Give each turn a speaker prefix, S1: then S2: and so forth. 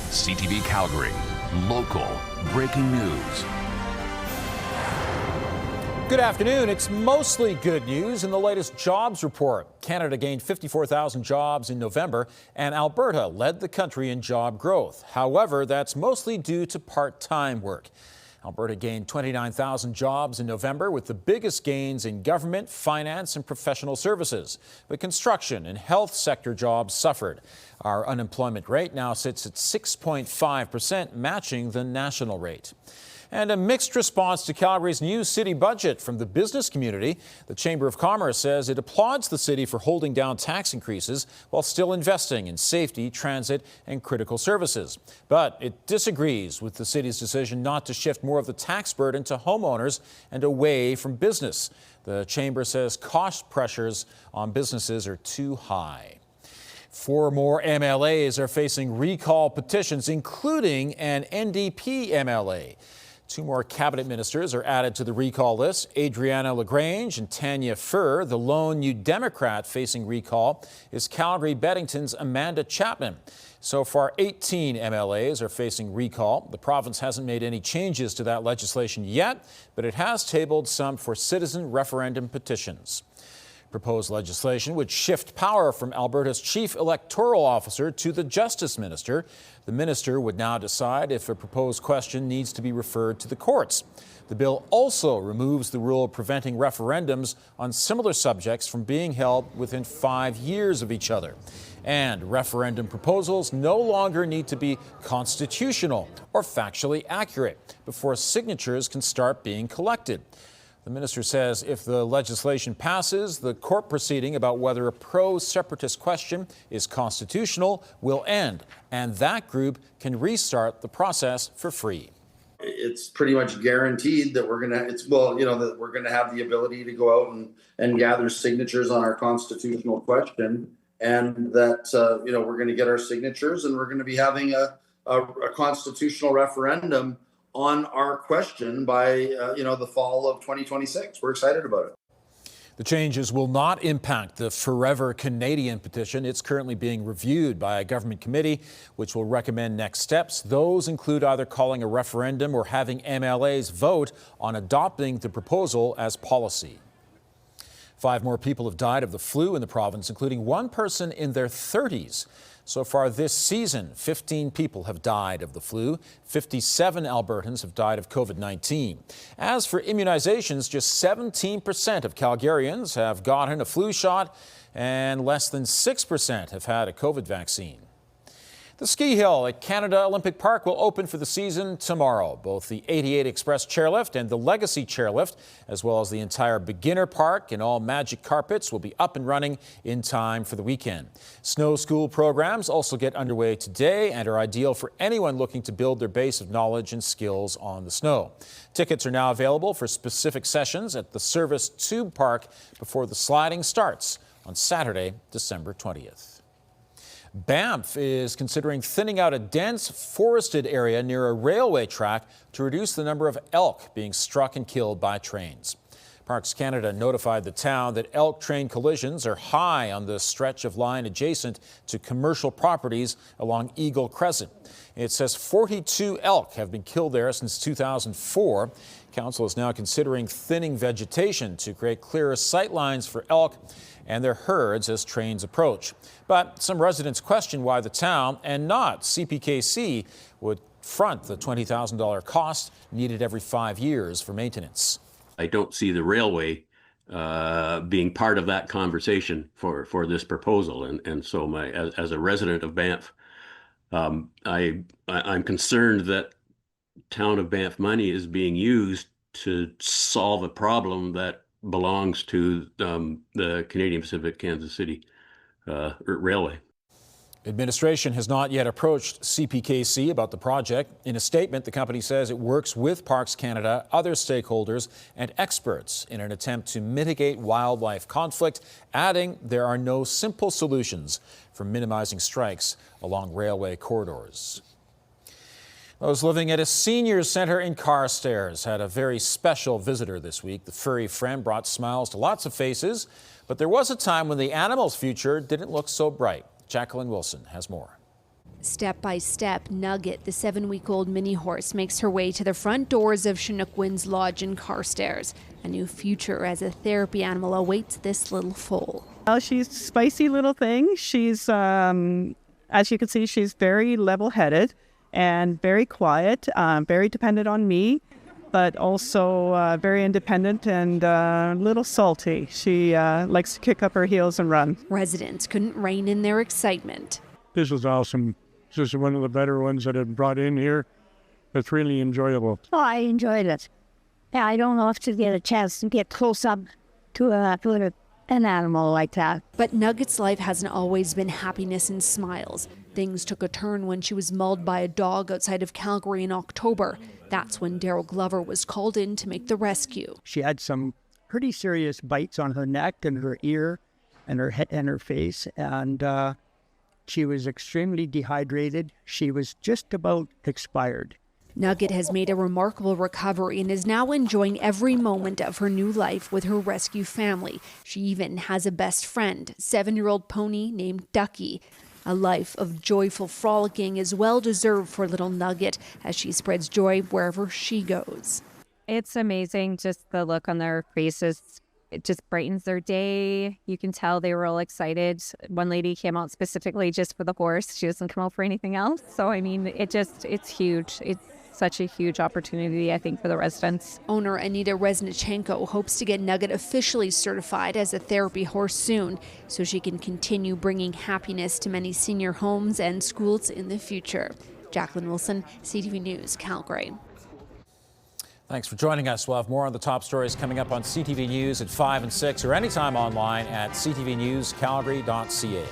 S1: CTV Calgary, local breaking news.
S2: Good afternoon. It's mostly good news in the latest jobs report. Canada gained 54,000 jobs in November, and Alberta led the country in job growth. However, that's mostly due to part-time work. Alberta gained 29,000 jobs in November, with the biggest gains in government, finance, and professional services. But construction and health sector jobs suffered. Our unemployment rate now sits at 6.5%, matching the national rate. And a mixed response to Calgary's new city budget from the business community. The Chamber of Commerce says it applauds the city for holding down tax increases while still investing in safety, transit, and critical services. But it disagrees with the city's decision not to shift more of the tax burden to homeowners and away from business. The Chamber says cost pressures on businesses are too high. 4 more MLAs are facing recall petitions, including an NDP MLA. 2 more cabinet ministers are added to the recall list. Adriana LaGrange and Tanya Furr. The lone New Democrat facing recall is Calgary Beddington's Amanda Chapman. So far, 18 MLAs are facing recall. The province hasn't made any changes to that legislation yet, but it has tabled some for citizen referendum petitions. Proposed legislation would shift power from Alberta's chief electoral officer to the justice minister. The minister would now decide if a proposed question needs to be referred to the courts. The bill also removes the rule preventing referendums on similar subjects from being held within 5 years of each other. And referendum proposals no longer need to be constitutional or factually accurate before signatures can start being collected. The minister says if the legislation passes, the court proceeding about whether a pro-separatist question is constitutional will end, and that group can restart the process for free.
S3: It's pretty much guaranteed that we're gonna. That we're gonna have the ability to go out and gather signatures on our constitutional question, and that we're going to get our signatures, and we're going to be having a constitutional referendum on our question by the fall of 2026. We're excited about it.
S2: The changes will not impact the Forever Canadian petition. It's currently being reviewed by a government committee, which will recommend next steps. Those include either calling a referendum or having MLAs vote on adopting the proposal as policy. 5 more people have died of the flu in the province, including 1 person in their 30s. So far this season, 15 people have died of the flu. 57 Albertans have died of COVID-19. As for immunizations, just 17% of Calgarians have gotten a flu shot, and less than 6% have had a COVID vaccine. The ski hill at Canada Olympic Park will open for the season tomorrow. Both the 88 Express chairlift and the Legacy chairlift, as well as the entire beginner park and all magic carpets, will be up and running in time for the weekend. Snow school programs also get underway today and are ideal for anyone looking to build their base of knowledge and skills on the snow. Tickets are now available for specific sessions at the Service Tube Park before the sliding starts on Saturday, December 20th. Banff is considering thinning out a dense forested area near a railway track to reduce the number of elk being struck and killed by trains. Parks Canada notified the town that elk train collisions are high on the stretch of line adjacent to commercial properties along Eagle Crescent. It says 42 elk have been killed there since 2004. Council is now considering thinning vegetation to create clearer sight lines for elk and their herds as trains approach. But some residents question why the town and not CPKC would front the $20,000 cost needed every 5 years for maintenance.
S4: I don't see the railway being part of that conversation for this proposal, and so as a resident of Banff, I'm concerned that town of Banff money is being used to solve a problem that belongs to the Canadian Pacific Kansas City Railway.
S2: Administration has not yet approached CPKC about the project. In a statement, the company says it works with Parks Canada, other stakeholders, and experts in an attempt to mitigate wildlife conflict, adding there are no simple solutions for minimizing strikes along railway corridors. Those living at a senior centre in Carstairs had a very special visitor this week. The furry friend brought smiles to lots of faces, but there was a time when the animal's future didn't look so bright. Jacqueline Wilson has more.
S5: Step by step, Nugget, the 7-week-old mini horse, makes her way to the front doors of Chinookwynn's Lodge in Carstairs. A new future as a therapy animal awaits this little foal.
S6: Well, she's a spicy little thing. She's, as you can see, she's very level-headed and very quiet, very dependent on me, but also very independent and a little salty. She likes to kick up her heels and run.
S5: Residents couldn't rein in their excitement.
S7: This was awesome. This is one of the better ones that I've brought in here. It's really enjoyable.
S8: Oh, I enjoyed it. Yeah, I don't often get a chance to get close up to an animal like that.
S5: But Nugget's life hasn't always been happiness and smiles. Things took a turn when she was mauled by a dog outside of Calgary in October. That's when Daryl Glover was called in to make the rescue.
S9: She had some pretty serious bites on her neck and her ear and her head and her face, and she was extremely dehydrated. She was just about expired.
S5: Nugget has made a remarkable recovery and is now enjoying every moment of her new life with her rescue family. She even has a best friend, 7-year-old pony named Ducky. A life of joyful frolicking is well deserved for little Nugget as she spreads joy wherever she goes.
S10: It's amazing, just the look on their faces. It just brightens their day. You can tell they were all excited. One lady came out specifically just for the horse. She doesn't come out for anything else. So, I mean, it's huge. It's such a huge opportunity, I think, for the residents.
S5: Owner Anita Reznichenko hopes to get Nugget officially certified as a therapy horse soon so she can continue bringing happiness to many senior homes and schools in the future. Jacqueline Wilson, CTV News, Calgary.
S2: Thanks for joining us. We'll have more on the top stories coming up on CTV News at 5 and 6 or anytime online at ctvnewscalgary.ca.